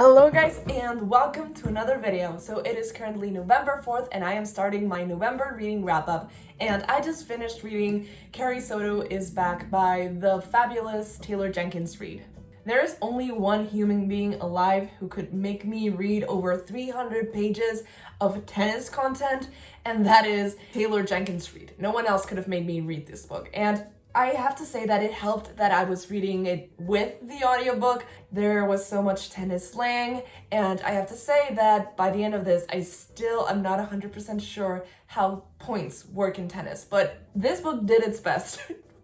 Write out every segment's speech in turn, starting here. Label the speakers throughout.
Speaker 1: Hello guys and welcome to another video. So it is currently November 4th and I am starting my November reading wrap up, and I just finished reading Carrie Soto is Back by the fabulous Taylor Jenkins Reid. There is only one human being alive who could make me read over 300 pages of tennis content, and that is Taylor Jenkins Reid. No one else could have made me read this book, and I have to say that it helped that I was reading it with the audiobook. There was so much tennis slang, and I have to say that by the end of this, I still am not 100% sure how points work in tennis, but this book did its best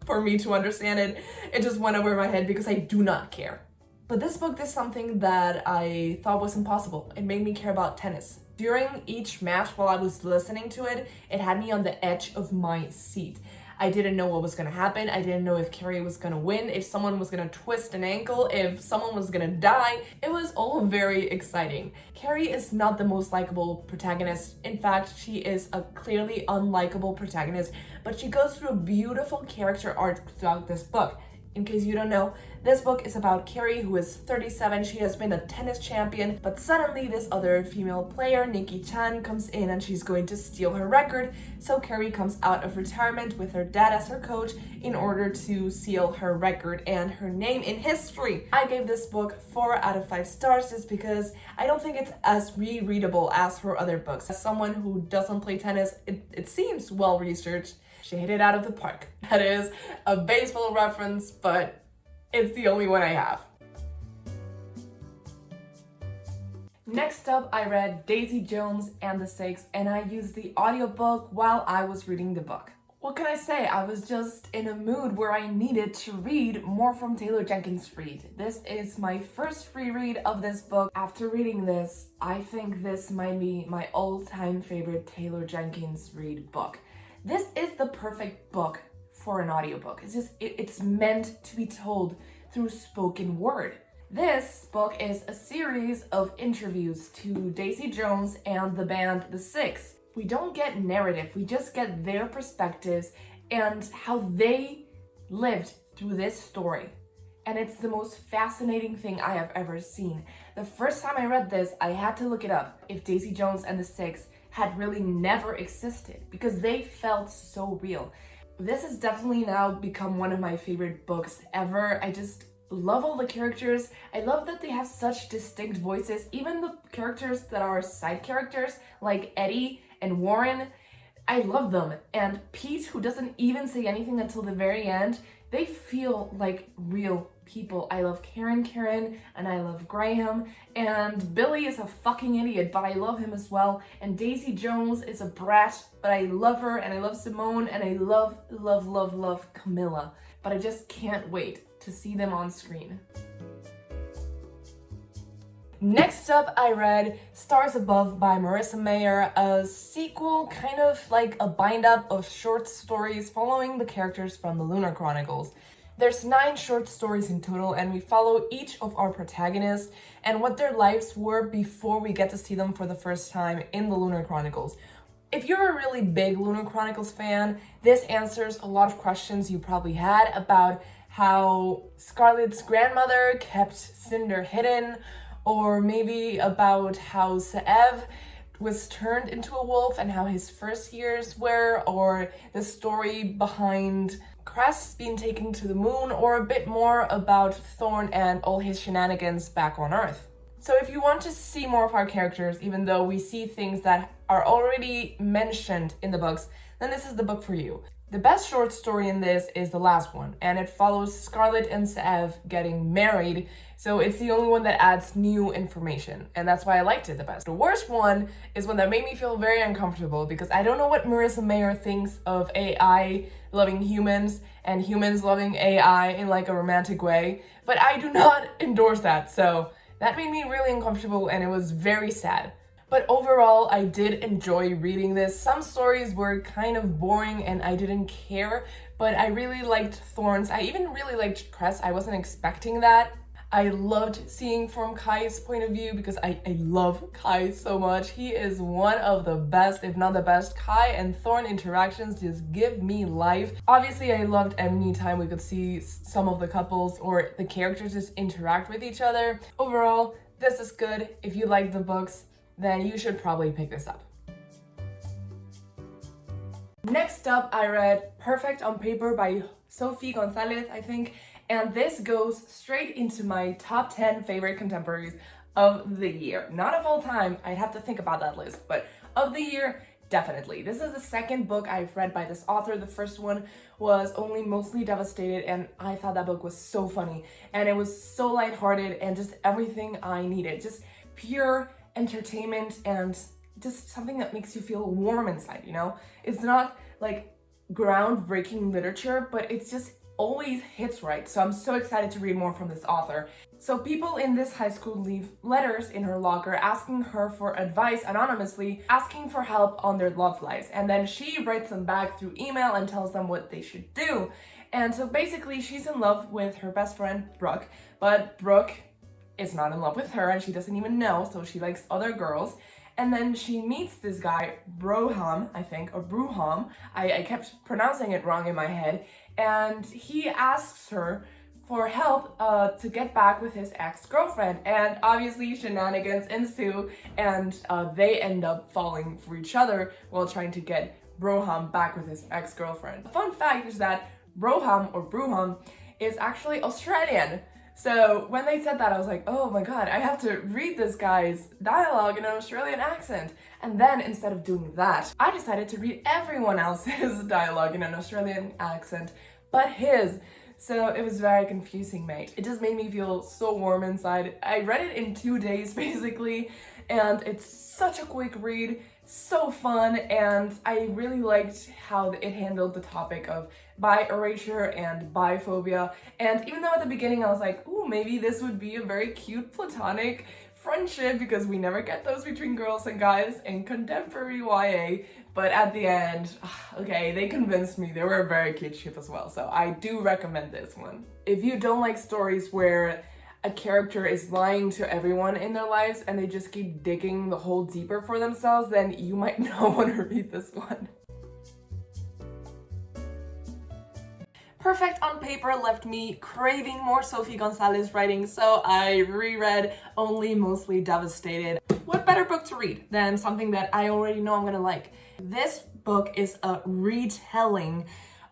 Speaker 1: for me to understand it. It just went over my head because I do not care. But this book did something that I thought was impossible. It made me care about tennis. During each match while I was listening to it, it had me on the edge of my seat. I didn't know what was going to happen. I didn't know if Carrie was going to win, if someone was going to twist an ankle, if someone was going to die. It was all very exciting. Carrie is not the most likable protagonist. In fact, she is a clearly unlikable protagonist, but she goes through a beautiful character arc throughout this book. In case you don't know, this book is about Carrie, who is 37. She has been a tennis champion, but suddenly this other female player, Nikki Chan, comes in and she's going to steal her record. So Carrie comes out of retirement with her dad as her coach in order to seal her record and her name in history. I gave this book 4 out of 5 stars just because I don't think it's as rereadable as her other books. As someone who doesn't play tennis, it seems well researched. She hit it out of the park. That is a baseball reference, but it's the only one I have. Next up, I read Daisy Jones and the Six, and I used the audiobook while I was reading the book. What can I say? I was just in a mood where I needed to read more from Taylor Jenkins Reid. This is my first reread of this book. After reading this, I think this might be my all-time favorite Taylor Jenkins Reid book. This is the perfect book for an audiobook. It's meant to be told through spoken word. This book is a series of interviews to Daisy Jones and the band The Six. We don't get narrative, we just get their perspectives and how they lived through this story. And it's the most fascinating thing I have ever seen. The first time I read this, I had to look it up if Daisy Jones and the Six had really never existed because they felt so real. This has definitely now become one of my favorite books ever. I just love all the characters. I love that they have such distinct voices. Even the characters that are side characters like Eddie and Warren, I love them. And Pete, who doesn't even say anything until the very end, they feel like real people. I love Karen and I love Graham, and Billy is a fucking idiot, but I love him as well. And Daisy Jones is a brat, but I love her, and I love Simone, and I love Camilla. But I just can't wait to see them on screen. Next up, I read Stars Above by Marissa Mayer, a sequel, kind of like a bind-up of short stories following the characters from the Lunar Chronicles. There's 9 short stories in total, and we follow each of our protagonists and what their lives were before we get to see them for the first time in the Lunar Chronicles. If you're a really big Lunar Chronicles fan, this answers a lot of questions you probably had about how Scarlett's grandmother kept Cinder hidden, or maybe about how Seev was turned into a wolf and how his first years were, or the story behind Cress being taken to the moon, or a bit more about Thorn and all his shenanigans back on Earth. So if you want to see more of our characters, even though we see things that are already mentioned in the books, then this is the book for you. The best short story in this is the last one, and it follows Scarlett and Seev getting married, so it's the only one that adds new information, and that's why I liked it the best. The worst one is one that made me feel very uncomfortable because I don't know what Marissa Mayer thinks of AI loving humans and humans loving AI in like a romantic way, but I do not endorse that, so that made me really uncomfortable and it was very sad. But overall, I did enjoy reading this. Some stories were kind of boring and I didn't care, but I really liked Thorns. I even really liked Cress. I wasn't expecting that. I loved seeing from Kai's point of view because I love Kai so much. He is one of the best, if not the best. Kai and Thorn interactions just give me life. Obviously, I loved any time we could see some of the couples or the characters just interact with each other. Overall, this is good. If you like the books, then you should probably pick this up. Next up, I read Perfect on Paper by Sophie Gonzalez, I think, and this goes straight into my top 10 favorite contemporaries of the year. Not of all time, I'd have to think about that list, but of the year, definitely. This is the second book I've read by this author. The first one was Only Mostly Devastated, and I thought that book was so funny, and it was so lighthearted and just everything I needed. Just pure entertainment and just something that makes you feel warm inside, you know? It's not like groundbreaking literature, but it's just always hits right. So I'm so excited to read more from this author. So people in this high school leave letters in her locker asking her for advice anonymously, asking for help on their love lives. And then she writes them back through email and tells them what they should do. And so basically she's in love with her best friend, Brooke, but Brooke is not in love with her and she doesn't even know, so she likes other girls. And then she meets this guy, Broham, I think, or Bruham. I kept pronouncing it wrong in my head. And he asks her for help to get back with his ex-girlfriend. And obviously shenanigans ensue and they end up falling for each other while trying to get Broham back with his ex-girlfriend. The fun fact is that Broham, or Bruham, is actually Australian. So when they said that, I was like, oh my god, I have to read this guy's dialogue in an Australian accent. And then instead of doing that, I decided to read everyone else's dialogue in an Australian accent, but his. So it was very confusing, mate. It just made me feel so warm inside. I read it in 2 days, basically, and it's such a quick read, so fun, and I really liked how it handled the topic of bi erasure and biphobia. And even though at the beginning I was like, ooh, maybe this would be a very cute platonic friendship, because we never get those between girls and guys in contemporary YA, but at the end, okay, they convinced me. They were a very cute ship as well, so I do recommend this one. If you don't like stories where a character is lying to everyone in their lives and they just keep digging the hole deeper for themselves, then you might not want to read this one. Perfect on Paper left me craving more Sophie Gonzalez writing, so I reread Only Mostly Devastated. What better book to read than something that I already know I'm gonna like? This book is a retelling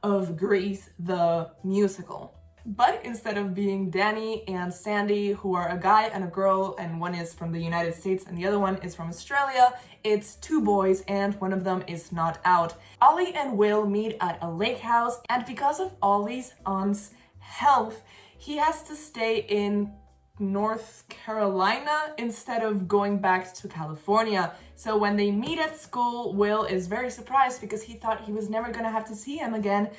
Speaker 1: of Grease the musical. But instead of being Danny and Sandy, who are a guy and a girl, and one is from the United States and the other one is from Australia, it's two boys and one of them is not out. Ollie and Will meet at a lake house, and because of Ollie's aunt's health, he has to stay in North Carolina instead of going back to California. So when they meet at school, Will is very surprised because he thought he was never gonna have to see him again.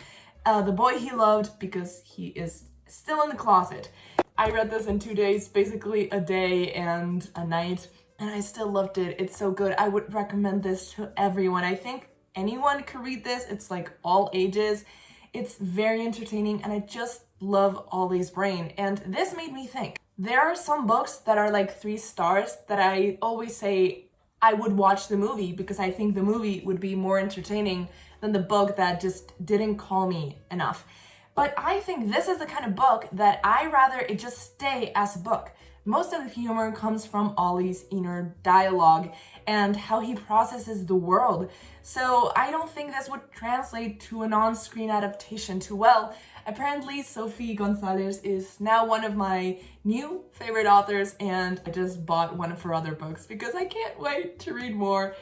Speaker 1: The boy he loved, because he is still in the closet. I read this in 2 days, basically a day and a night, and I still loved it. It's so good. I would recommend this to everyone. I think anyone could read this. It's like all ages. It's very entertaining, and I just love Ollie's brain. And this made me think. There are some books that are like 3 stars that I always say I would watch the movie because I think the movie would be more entertaining than the book that just didn't call me enough. But I think this is the kind of book that I rather it just stay as a book. Most of the humor comes from Ollie's inner dialogue and how he processes the world. So I don't think this would translate to an on-screen adaptation too well. Apparently, Sophie Gonzalez is now one of my new favorite authors, and I just bought one of her other books because I can't wait to read more.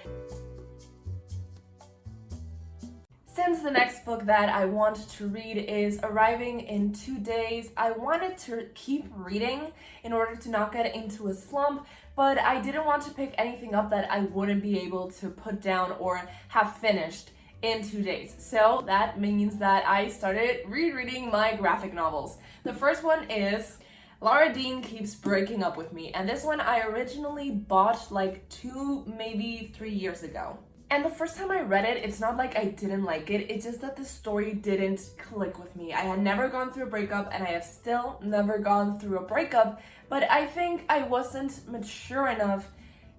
Speaker 1: Since the next book that I want to read is arriving in 2 days, I wanted to keep reading in order to not get into a slump, but I didn't want to pick anything up that I wouldn't be able to put down or have finished in 2 days. So that means that I started rereading my graphic novels. The first one is Lara Dean Keeps Breaking Up With Me, and this one I originally bought like 2, maybe 3 years ago. And the first time I read it, it's not like I didn't like it, it's just that the story didn't click with me. I had never gone through a breakup, and I have still never gone through a breakup, but I think I wasn't mature enough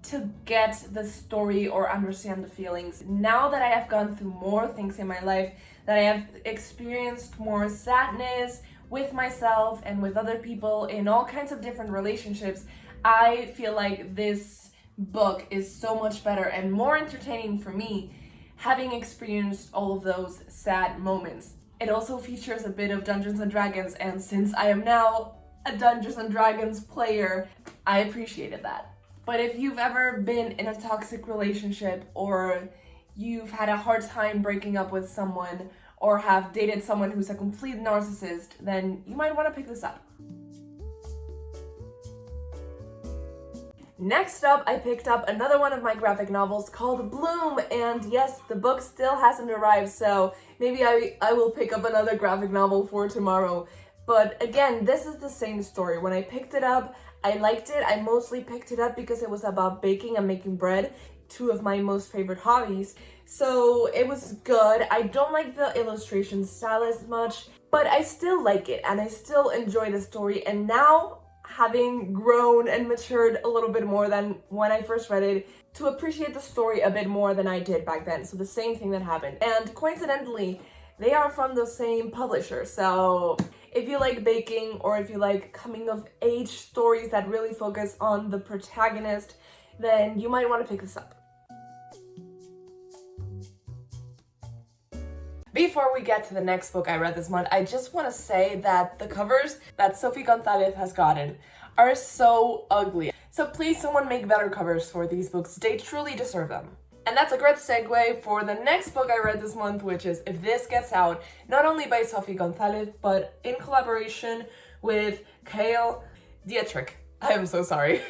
Speaker 1: to get the story or understand the feelings. Now that I have gone through more things in my life, that I have experienced more sadness with myself and with other people in all kinds of different relationships, I feel like this book is so much better and more entertaining for me, having experienced all of those sad moments. It also features a bit of Dungeons and Dragons, and since I am now a Dungeons and Dragons player, I appreciated that. But if you've ever been in a toxic relationship, or you've had a hard time breaking up with someone, or have dated someone who's a complete narcissist, then you might want to pick this up. Next up, I picked up another one of my graphic novels called Bloom, and yes, the book still hasn't arrived, so maybe I will pick up another graphic novel for tomorrow. But again, this is the same story. When I picked it up, I liked it. I mostly picked it up because it was about baking and making bread, two of my most favorite hobbies. So it was good. I don't like the illustration style as much, but I still like it and I still enjoy the story. And now, having grown and matured a little bit more than when I first read it, to appreciate the story a bit more than I did back then. So the same thing that happened. And coincidentally, they are from the same publisher. So if you like baking, or if you like coming of age stories that really focus on the protagonist, then you might want to pick this up. Before we get to the next book I read this month, I just want to say that the covers that Sophie Gonzalez has gotten are so ugly. So please, someone make better covers for these books. They truly deserve them. And that's a great segue for the next book I read this month, which is If This Gets Out, not only by Sophie Gonzalez, but in collaboration with Cale Dietrich. I am so sorry.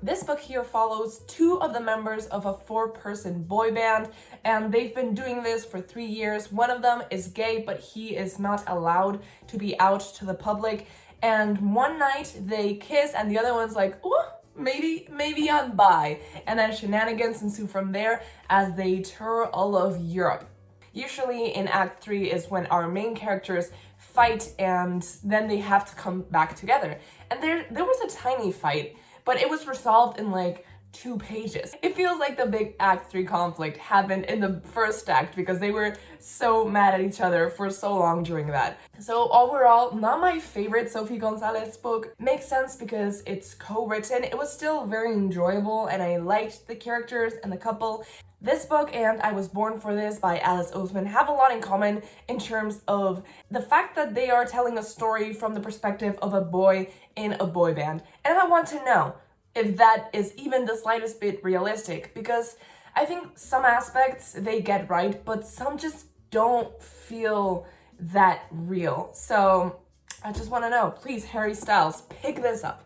Speaker 1: This book here follows two of the members of a 4-person boy band, and they've been doing this for 3 years. One of them is gay, but he is not allowed to be out to the public. And one night they kiss, and the other one's like, oh, maybe I'm bi. And then shenanigans ensue from there as they tour all of Europe. Usually in Act 3 is when our main characters fight and then they have to come back together. And there was a tiny fight, but it was resolved in like 2 pages. It feels like the big Act 3 conflict happened in the first act because they were so mad at each other for so long during that. So overall, not my favorite Sophie Gonzalez book. Makes sense because it's co-written. It was still very enjoyable and I liked the characters and the couple. This book and I Was Born for This by Alice Oseman have a lot in common in terms of the fact that they are telling a story from the perspective of a boy in a boy band. And I want to know if that is even the slightest bit realistic, because I think some aspects they get right, but some just don't feel that real. So I just want to know, please, Harry Styles, pick this up.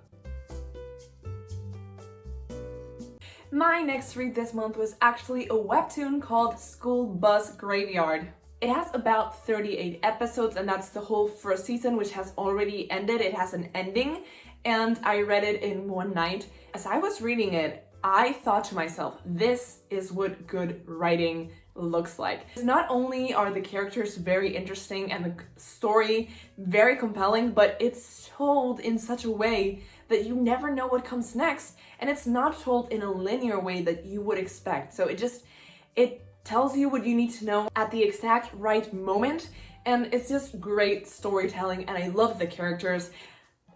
Speaker 1: My next read this month was actually a webtoon called School Bus Graveyard. It has about 38 episodes, and that's the whole first season, which has already ended. It has an ending, and I read it in one night. As I was reading it, I thought to myself, this is what good writing looks like. Not only are the characters very interesting and the story very compelling, but it's told in such a way that you never know what comes next, and it's not told in a linear way that you would expect. So it tells you what you need to know at the exact right moment, and it's just great storytelling, and I love the characters.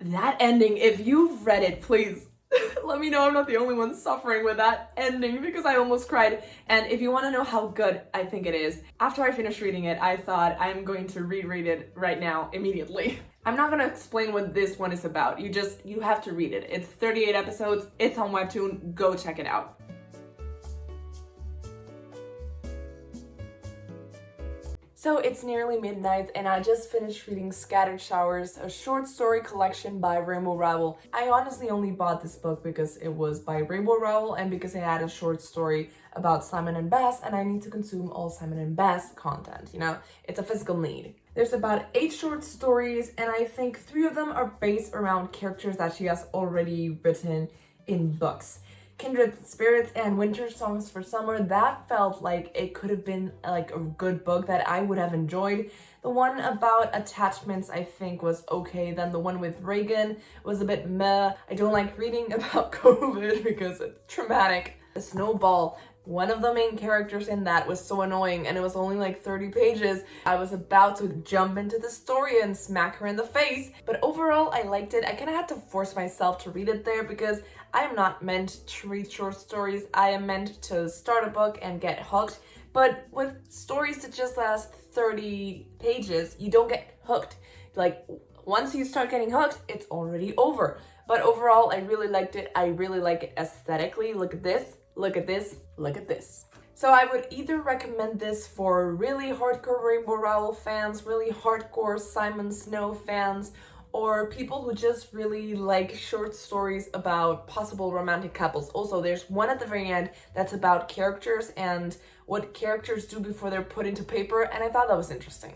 Speaker 1: That ending, if you've read it, please let me know I'm not the only one suffering with that ending, because I almost cried. And if you want to know how good I think it is, after I finished reading it, I thought I'm going to reread it right now, immediately. I'm not gonna explain what this one is about. You have to read it. It's 38 episodes, it's on Webtoon, go check it out. So it's nearly midnight and I just finished reading Scattered Showers, a short story collection by Rainbow Rowell. I honestly only bought this book because it was by Rainbow Rowell and because it had a short story about Simon and Bess, and I need to consume all Simon and Bess content, you know? It's a physical need. There's about 8 short stories, and I think 3 of them are based around characters that she has already written in books. Kindred Spirits and Winter Songs for Summer, that felt like it could have been like a good book that I would have enjoyed. The one about attachments I think was okay. Then the one with Reagan was a bit meh. I don't like reading about COVID because it's traumatic. The Snowball, one of the main characters in that was so annoying and it was only like 30 pages. I was about to jump into the story and smack her in the face, but overall I liked it. I kind of had to force myself to read it there because I am not meant to read short stories. I am meant to start a book and get hooked. But with stories that just last 30 pages, you don't get hooked. Like, once you start getting hooked, it's already over. But overall, I really liked it. I really like it aesthetically. Look at this, look at this, look at this. So I would either recommend this for really hardcore Rainbow Rowell fans, really hardcore Simon Snow fans, or people who just really like short stories about possible romantic couples. Also, there's one at the very end that's about characters and what characters do before they're put into paper, and I thought that was interesting.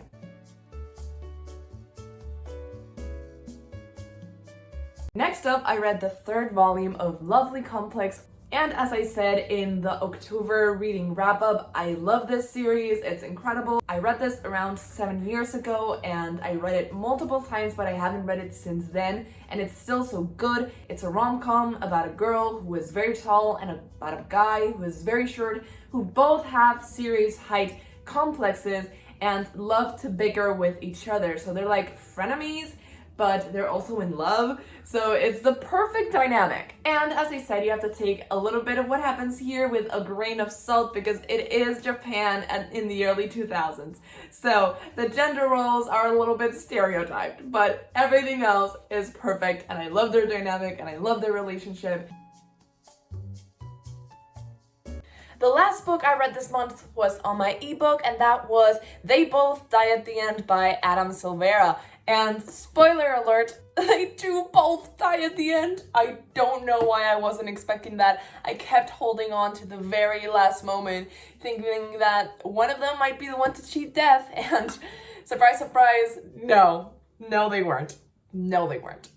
Speaker 1: Next up, I read the third volume of Lovely Complex. And as I said in the October reading wrap-up, I love this series. It's incredible. I read this around 7 years ago and I read it multiple times, but I haven't read it since then. And it's still so good. It's a rom-com about a girl who is very tall and about a guy who is very short, who both have serious height complexes and love to bicker with each other. So they're like frenemies, but they're also in love. So it's the perfect dynamic. And as I said, you have to take a little bit of what happens here with a grain of salt because it is Japan in the early 2000s. So the gender roles are a little bit stereotyped, but everything else is perfect. And I love their dynamic and I love their relationship. The last book I read this month was on my ebook, and that was They Both Die at the End by Adam Silvera. And spoiler alert, they do both die at the end. I don't know why I wasn't expecting that. I kept holding on to the very last moment, thinking that one of them might be the one to cheat death, and surprise, surprise, no, they weren't. No, they weren't.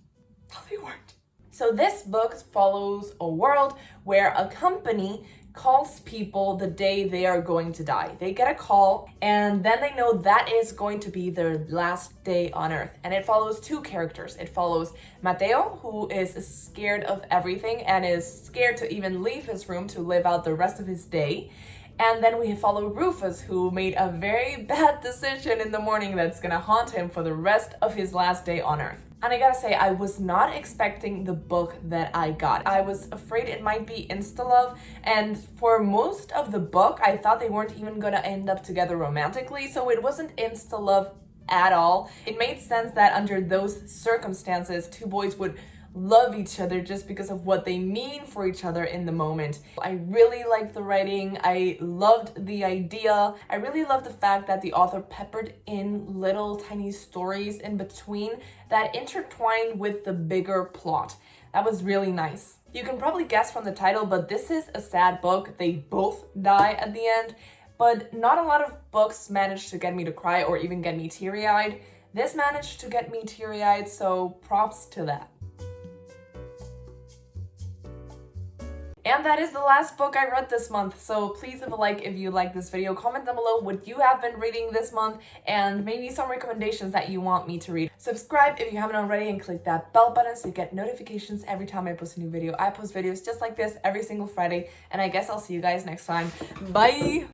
Speaker 1: So this book follows a world where a company calls people the day they are going to die. They get a call and then they know that is going to be their last day on Earth. And it follows two characters. It follows Mateo, who is scared of everything and is scared to even leave his room to live out the rest of his day. And then we follow Rufus, who made a very bad decision in the morning that's gonna haunt him for the rest of his last day on Earth. And I gotta say, I was not expecting the book that I got. I was afraid it might be insta-love, and for most of the book, I thought they weren't even gonna end up together romantically, so it wasn't insta-love at all. It made sense that under those circumstances, two boys would love each other just because of what they mean for each other in the moment. I really liked the writing. I loved the idea. I really loved the fact that the author peppered in little tiny stories in between that intertwined with the bigger plot. That was really nice. You can probably guess from the title, but this is a sad book. They both die at the end, but not a lot of books manage to get me to cry or even get me teary-eyed. This managed to get me teary-eyed, so props to that. And that is the last book I read this month, so please leave a like if you like this video. Comment down below what you have been reading this month and maybe some recommendations that you want me to read. Subscribe if you haven't already and click that bell button so you get notifications every time I post a new video. I post videos just like this every single Friday, and I guess I'll see you guys next time. Bye!